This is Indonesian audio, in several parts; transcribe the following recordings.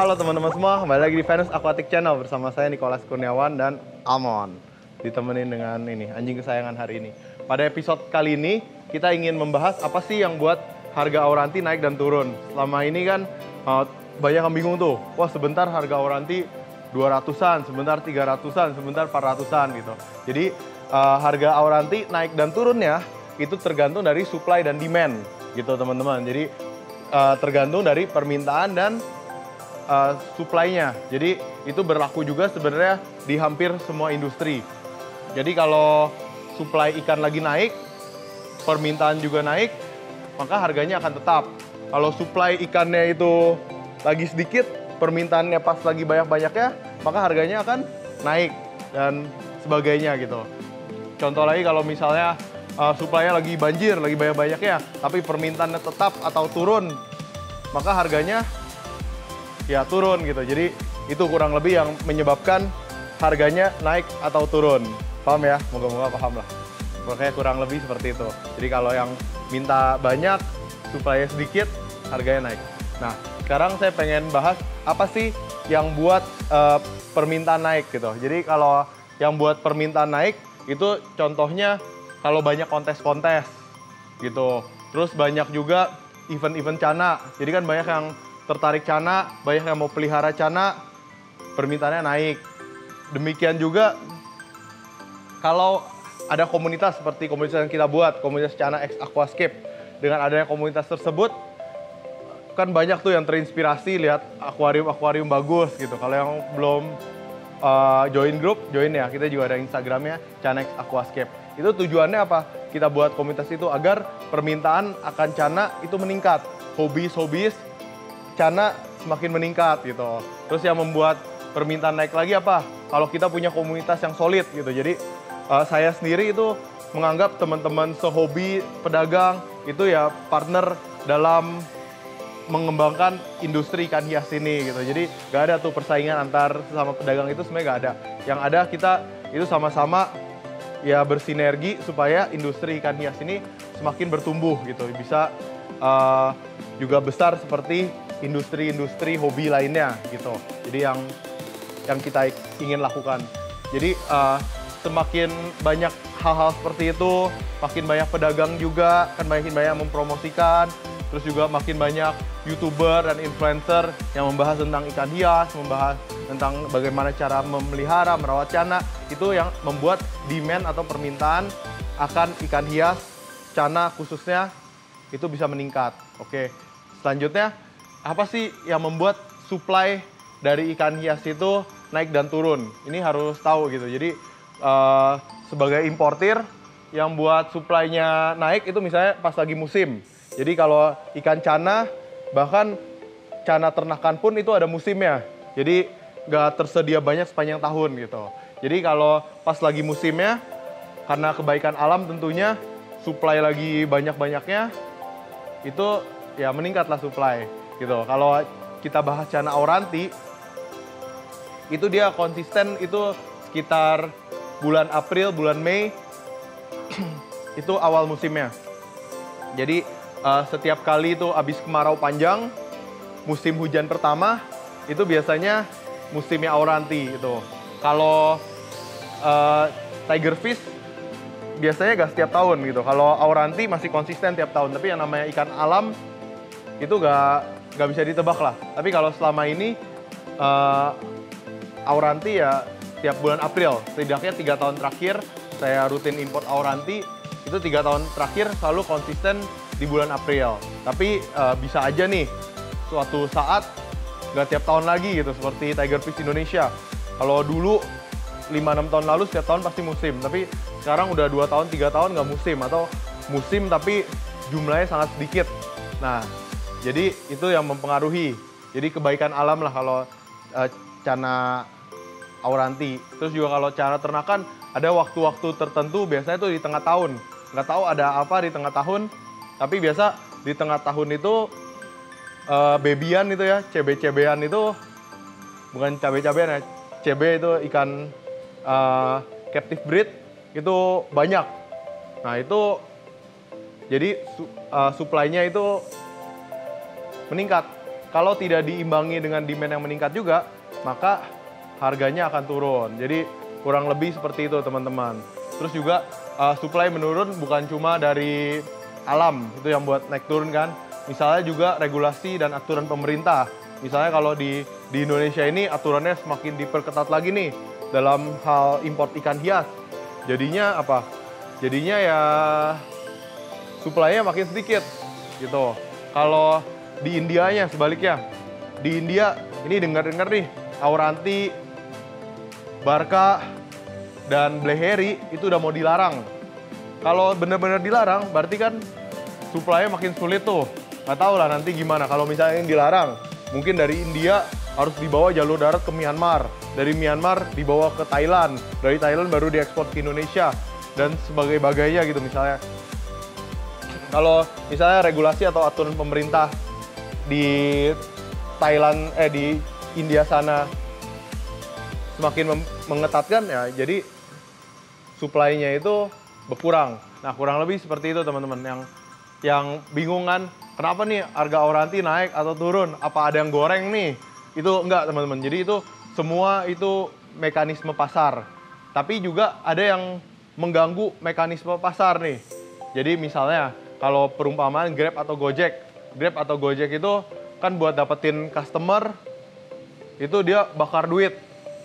Halo teman-teman semua, kembali lagi di Venus Aquatic Channel bersama saya Nicholas Kurniawan dan Amon. Ditemenin dengan ini, anjing kesayangan hari ini. Pada episode kali ini, kita ingin membahas apa sih yang buat harga Auranti naik dan turun. Selama ini kan banyak yang bingung tuh, wah sebentar harga Auranti 200-an, sebentar 300-an, sebentar 400-an gitu. Jadi harga Auranti naik dan turunnya itu tergantung dari supply dan demand gitu teman-teman. Jadi tergantung dari permintaan dan supply-nya. Jadi itu berlaku juga sebenarnya di hampir semua industri. Jadi kalau supply ikan lagi naik, permintaan juga naik, maka harganya akan tetap. Kalau supply ikannya itu lagi sedikit, permintaannya pas lagi banyak-banyaknya, maka harganya akan naik dan sebagainya gitu. Contoh lagi kalau misalnya supply-nya lagi banjir, lagi banyak-banyaknya, tapi permintaannya tetap atau turun, maka harganya ya turun gitu. Jadi itu kurang lebih yang menyebabkan harganya naik atau turun. Paham ya? Moga-moga paham lah. Makanya kurang lebih seperti itu. Jadi kalau yang minta banyak, supply-nya sedikit, harganya naik. Nah, sekarang saya pengen bahas apa sih yang buat permintaan naik gitu. Jadi kalau yang buat permintaan naik itu contohnya kalau banyak kontes-kontes gitu. Terus banyak juga event-event cana. Jadi kan banyak yang tertarik cana, banyak yang mau pelihara cana, permintaannya naik. Demikian juga kalau ada komunitas seperti komunitas yang kita buat, komunitas Cana X Aquascape. Dengan adanya komunitas tersebut, kan banyak tuh yang terinspirasi lihat akuarium-akuarium bagus gitu. Kalau yang belum join grup, join ya. Kita juga ada Instagramnya Cana X Aquascape. Itu tujuannya apa? Kita buat komunitas itu agar permintaan akan cana itu meningkat. Hobis cana semakin meningkat gitu. Terus yang membuat permintaan naik lagi apa? Kalau kita punya komunitas yang solid gitu. Jadi saya sendiri itu menganggap teman-teman sehobi pedagang itu ya partner dalam mengembangkan industri ikan hias ini gitu. Jadi gak ada tuh persaingan antar sesama pedagang itu, sebenarnya gak ada. Yang ada kita itu sama-sama ya bersinergi supaya industri ikan hias ini semakin bertumbuh gitu. Bisa juga besar seperti industri-industri hobi lainnya gitu. Jadi yang kita ingin lakukan. Jadi semakin banyak hal-hal seperti itu, makin banyak pedagang juga, kan makin banyak mempromosikan, terus juga makin banyak YouTuber dan influencer yang membahas tentang ikan hias, membahas tentang bagaimana cara memelihara, merawat cana, itu yang membuat demand atau permintaan akan ikan hias, cana khususnya, itu bisa meningkat. Oke, selanjutnya apa sih yang membuat supply dari ikan hias itu naik dan turun? Ini harus tahu gitu. Jadi sebagai importir yang buat supply-nya naik itu misalnya pas lagi musim. Jadi kalau ikan cana, bahkan cana ternakan pun itu ada musimnya. Jadi nggak tersedia banyak sepanjang tahun gitu. Jadi kalau pas lagi musimnya, karena kebaikan alam tentunya, supply lagi banyak-banyaknya, itu ya meningkatlah supply gitu. Kalau kita bahas cana Auranti, itu dia konsisten itu sekitar bulan April, bulan Mei, itu awal musimnya. Jadi setiap kali itu habis kemarau panjang, musim hujan pertama, itu biasanya musimnya Auranti itu. Kalau Tigerfish biasanya gak setiap tahun gitu. Kalau Auranti masih konsisten tiap tahun, tapi yang namanya ikan alam itu gak bisa ditebak lah. Tapi kalau selama ini Auranti ya tiap bulan April, setidaknya 3 tahun terakhir saya rutin import Auranti, itu 3 tahun terakhir selalu konsisten di bulan April. Tapi bisa aja nih suatu saat nggak tiap tahun lagi gitu, seperti Tigerfish Indonesia. Kalau dulu 5-6 tahun lalu setiap tahun pasti musim, tapi sekarang udah 2 tahun, 3 tahun nggak musim, atau musim tapi jumlahnya sangat sedikit. Nah, jadi itu yang mempengaruhi. Jadi kebaikan alam lah kalau cana Auranti. Terus juga kalau cana ternakan ada waktu-waktu tertentu, biasanya tuh di tengah tahun. Nggak tahu ada apa di tengah tahun, tapi biasa di tengah tahun itu babyan itu ya, CB-CB-an itu, bukan cabai-cabean ya, CB itu ikan captive breed, itu banyak. Nah itu jadi supply-nya itu meningkat. kalau tidak diimbangi dengan demand yang meningkat juga, maka harganya akan turun. Jadi kurang lebih seperti itu teman-teman. Terus juga supply menurun bukan cuma dari alam, itu yang buat naik turun kan. Misalnya juga regulasi dan aturan pemerintah. Misalnya kalau di Indonesia ini aturannya semakin diperketat lagi nih dalam hal import ikan hias. Jadinya apa? Jadinya ya supply-nya makin sedikit gitu. Kalau di Indianya sebaliknya. Di India ini dengar-dengar nih Auranti, Barca, dan Bleheri itu udah mau dilarang. Kalau benar-benar dilarang berarti kan supply-nya makin sulit tuh. Nggak tahu lah nanti gimana kalau misalnya yang dilarang. Mungkin dari India harus dibawa jalur darat ke Myanmar. Dari Myanmar dibawa ke Thailand. Dari Thailand baru diekspor ke Indonesia. Dan sebagainya gitu misalnya. Kalau misalnya regulasi atau aturan pemerintah di Thailand, di India sana semakin mengetatkan ya, jadi supply-nya itu berkurang. Nah kurang lebih seperti itu teman-teman. Yang bingung kan, kenapa nih harga Auranti naik atau turun? Apa ada yang goreng nih? Itu enggak teman-teman. Jadi itu semua itu mekanisme pasar. Tapi juga ada yang mengganggu mekanisme pasar nih. Jadi misalnya kalau perumpamaan Grab atau Gojek. Grab atau Gojek itu kan buat dapetin customer, itu dia bakar duit.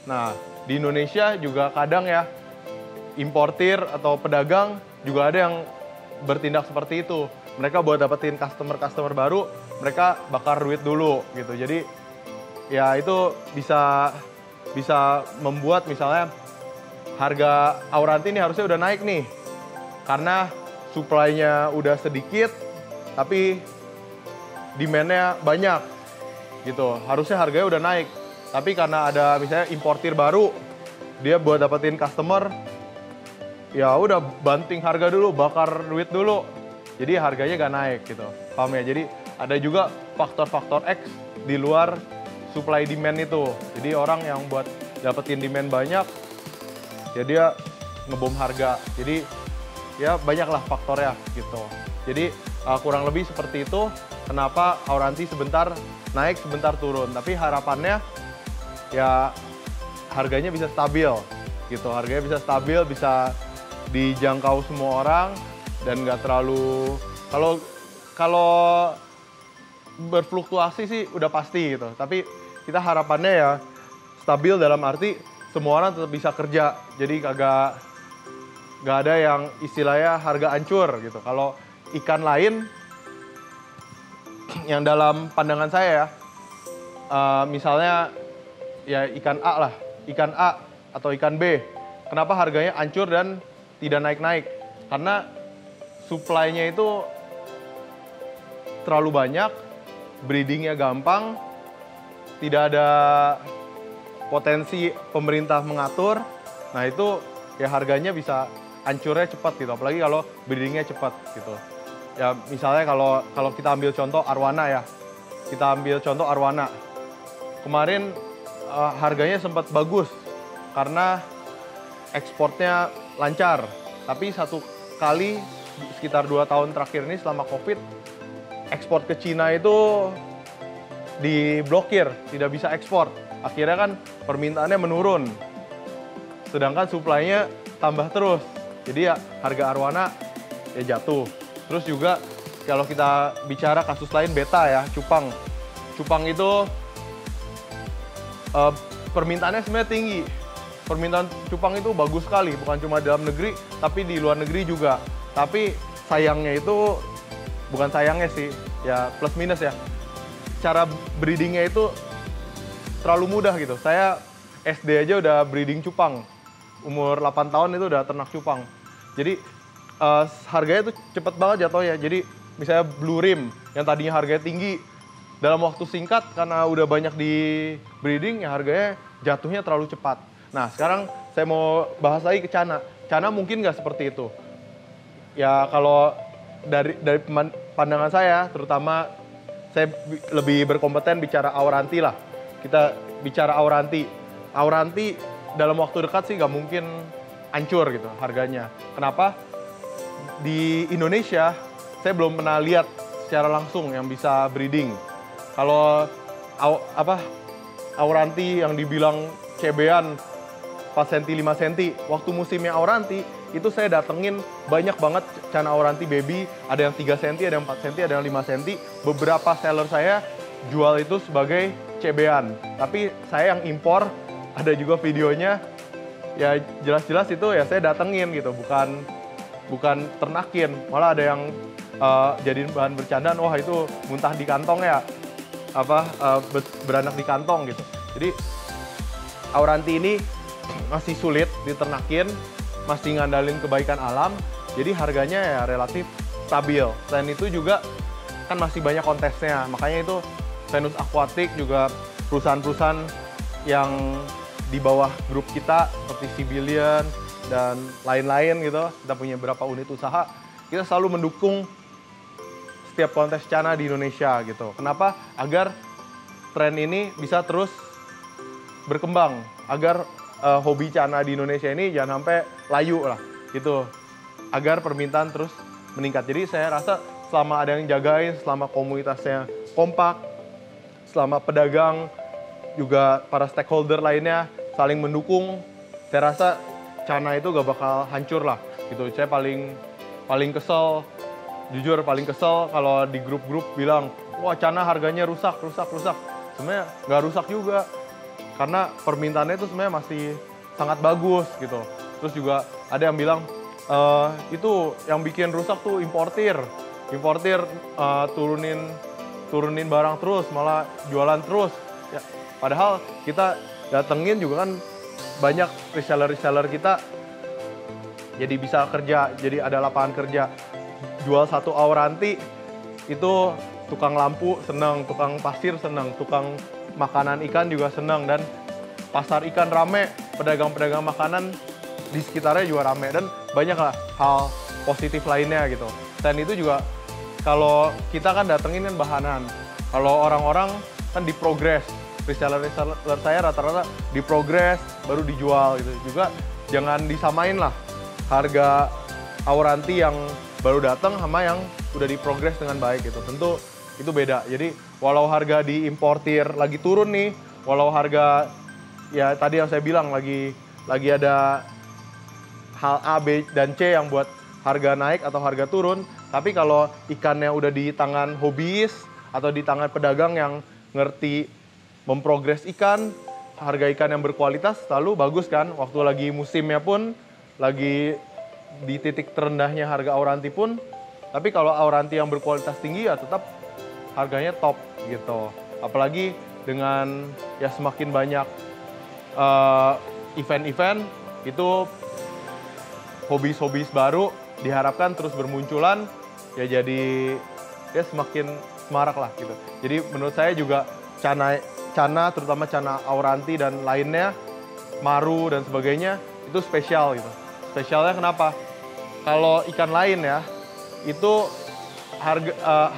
Nah, di Indonesia juga kadang ya, importir atau pedagang juga ada yang bertindak seperti itu. Mereka buat dapetin customer baru, mereka bakar duit dulu gitu. Jadi ya itu bisa membuat misalnya harga Auranti ini harusnya udah naik nih. Karena supply-nya udah sedikit, tapi demand-nya banyak gitu. Harusnya harganya udah naik. Tapi karena ada misalnya importir baru, dia buat dapetin customer, ya udah banting harga dulu, bakar duit dulu. Jadi harganya gak naik gitu. Paham ya? Jadi ada juga faktor-faktor X di luar supply demand itu. Jadi orang yang buat dapetin demand banyak, ya dia ngebom harga. Jadi ya banyaklah faktornya gitu. Jadi kurang lebih seperti itu. Kenapa Auranti sebentar naik, sebentar turun. Tapi harapannya ya harganya bisa stabil gitu. Harganya bisa stabil, bisa dijangkau semua orang dan nggak terlalu, kalau berfluktuasi sih udah pasti gitu. Tapi kita harapannya ya stabil dalam arti semua orang tetap bisa kerja. Jadi nggak ada yang istilahnya harga hancur gitu. Kalau ikan lain yang dalam pandangan saya ya, misalnya ya ikan A lah, ikan A atau ikan B, kenapa harganya hancur dan tidak naik-naik? Karena supply-nya itu terlalu banyak, breedingnya gampang, tidak ada potensi pemerintah mengatur. Nah itu ya harganya bisa hancurnya cepat gitu, apalagi kalau breedingnya cepat gitu. Ya misalnya kalau kita ambil contoh arwana ya, kita ambil contoh arwana. Kemarin harganya sempat bagus karena ekspornya lancar. Tapi satu kali sekitar 2 tahun terakhir ini selama COVID, ekspor ke Cina itu diblokir, tidak bisa ekspor. Akhirnya kan permintaannya menurun, sedangkan supply-nya tambah terus. Jadi ya harga arwana ya jatuh. Terus juga kalau kita bicara kasus lain beta ya, cupang. Cupang itu permintaannya sebenarnya tinggi. Permintaan cupang itu bagus sekali, bukan cuma dalam negeri, tapi di luar negeri juga. Tapi sayangnya itu, bukan sayangnya sih, ya plus minus ya. Cara breedingnya itu terlalu mudah gitu. Saya SD aja udah breeding cupang. Umur 8 tahun itu udah ternak cupang. Jadi harganya tuh cepet banget jatuhnya. Jadi misalnya blue rim yang tadinya harganya tinggi, dalam waktu singkat karena udah banyak di breeding ya harganya jatuhnya terlalu cepat. Nah sekarang saya mau bahas lagi ke Cana. Cana mungkin nggak seperti itu. Ya kalau dari pandangan saya, terutama saya lebih berkompeten bicara Auranti lah. Kita bicara Auranti. Auranti dalam waktu dekat sih nggak mungkin hancur gitu harganya. Kenapa? Di Indonesia saya belum pernah lihat secara langsung yang bisa breeding. Kalau Auranti yang dibilang cebean 4 cm 5 cm. Waktu musimnya Auranti itu saya datengin banyak banget Cana Auranti baby, ada yang 3 cm, ada yang 4 cm, ada yang 5 cm. Beberapa seller saya jual itu sebagai cebean. Tapi saya yang impor, ada juga videonya. Ya jelas-jelas itu ya saya datengin gitu, bukan ternakin. Malah ada yang jadiin bahan bercandaan, wah itu muntah di kantong ya, beranak di kantong gitu. Jadi Auranti ini masih sulit diternakin, masih ngandalin kebaikan alam, jadi harganya ya relatif stabil. Selain itu juga kan masih banyak kontesnya, makanya itu Venus Aquatic juga perusahaan-perusahaan yang di bawah grup kita seperti Sibilian dan lain-lain gitu, kita punya beberapa unit usaha, kita selalu mendukung setiap kontes Cana di Indonesia gitu. Kenapa? Agar tren ini bisa terus berkembang, agar hobi Cana di Indonesia ini jangan sampai layu lah gitu, agar permintaan terus meningkat. Jadi saya rasa selama ada yang jagain, selama komunitasnya kompak, selama pedagang juga para stakeholder lainnya saling mendukung, saya rasa Cana itu gak bakal hancur lah gitu. Saya paling kesel, jujur paling kesel kalau di grup-grup bilang, wah Cana harganya rusak. Sebenarnya nggak rusak juga, karena permintaannya itu sebenarnya masih sangat bagus gitu. Terus juga ada yang bilang, itu yang bikin rusak tuh importir turunin barang terus, malah jualan terus. Ya, padahal kita datengin juga kan banyak reseller kita jadi bisa kerja, jadi ada lapangan kerja. Jual satu Auranti itu tukang lampu seneng, tukang pasir seneng, tukang makanan ikan juga seneng, dan pasar ikan rame, pedagang-pedagang makanan di sekitarnya juga rame, dan banyak lah hal positif lainnya gitu. Dan itu juga kalau kita kan datengin kan bahanan, kalau orang-orang kan di progress, reseller saya rata-rata di progress baru dijual gitu. Juga jangan disamain lah harga Auranti yang baru datang sama yang udah di progress dengan baik gitu. Tentu itu beda. Jadi walau harga diimportir lagi turun nih, walau harga ya tadi yang saya bilang lagi ada hal A, B, dan C yang buat harga naik atau harga turun, tapi kalau ikannya udah di tangan hobiis atau di tangan pedagang yang ngerti memprogres ikan, harga ikan yang berkualitas selalu bagus kan. Waktu lagi musimnya pun, lagi di titik terendahnya harga Auranti pun, tapi kalau Auranti yang berkualitas tinggi ya tetap harganya top gitu. Apalagi dengan ya semakin banyak event-event itu, hobis-hobis baru diharapkan terus bermunculan, ya jadi ya semakin semarak lah gitu. Jadi menurut saya juga Cana terutama Cana Auranti dan lainnya, Maru dan sebagainya itu spesial gitu. Spesialnya kenapa? Kalau ikan lain ya, itu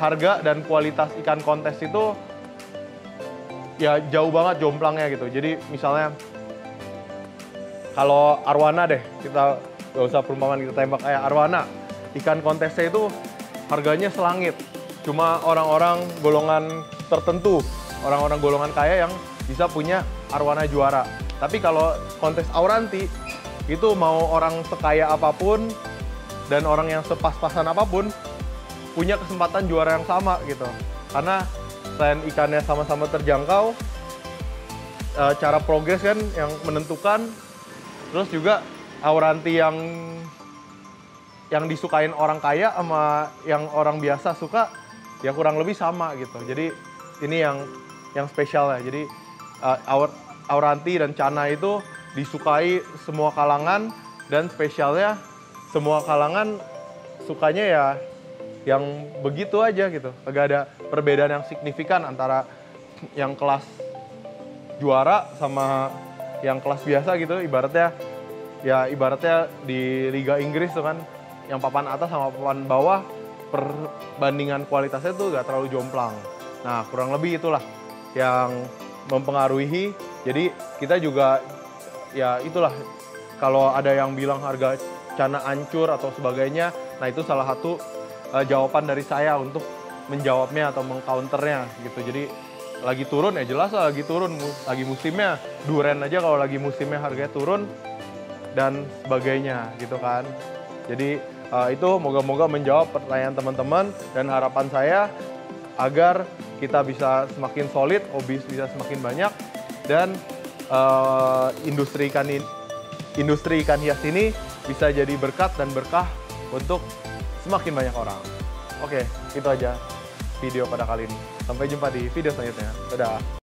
harga dan kualitas ikan kontes itu ya jauh banget jomplangnya gitu. Jadi misalnya kalau arwana deh, kita gak usah perumpamaan kita tembak kayak arwana, ikan kontesnya itu harganya selangit. Cuma orang-orang golongan tertentu, orang-orang golongan kaya yang bisa punya arwana juara. Tapi kalau kontes Auranti, itu mau orang sekaya apapun dan orang yang sepas-pasan apapun punya kesempatan juara yang sama gitu. Karena selain ikannya sama-sama terjangkau, cara progres kan yang menentukan, terus juga Auranti yang disukain orang kaya sama yang orang biasa suka ya kurang lebih sama gitu. Jadi ini yang spesial ya. Jadi Auranti dan Cana itu disukai semua kalangan, dan spesialnya semua kalangan sukanya ya yang begitu aja gitu. Agak ada perbedaan yang signifikan antara yang kelas juara sama yang kelas biasa gitu. Ibaratnya di Liga Inggris tuh kan, yang papan atas sama papan bawah perbandingan kualitasnya tuh gak terlalu jomplang. Nah kurang lebih itulah yang mempengaruhi. Jadi kita juga ya itulah, kalau ada yang bilang harga Cana hancur atau sebagainya, nah itu salah satu jawaban dari saya untuk menjawabnya atau mengcounternya gitu. Jadi lagi turun ya jelas lah lagi turun, lagi musimnya. Duren aja kalau lagi musimnya harganya turun dan sebagainya gitu kan. Jadi itu moga-moga menjawab pertanyaan teman-teman dan harapan saya agar kita bisa semakin solid, hobi bisa semakin banyak dan industri ikan hias ini bisa jadi berkat dan berkah untuk semakin banyak orang. Oke, itu aja video pada kali ini. Sampai jumpa di video selanjutnya. Dadah.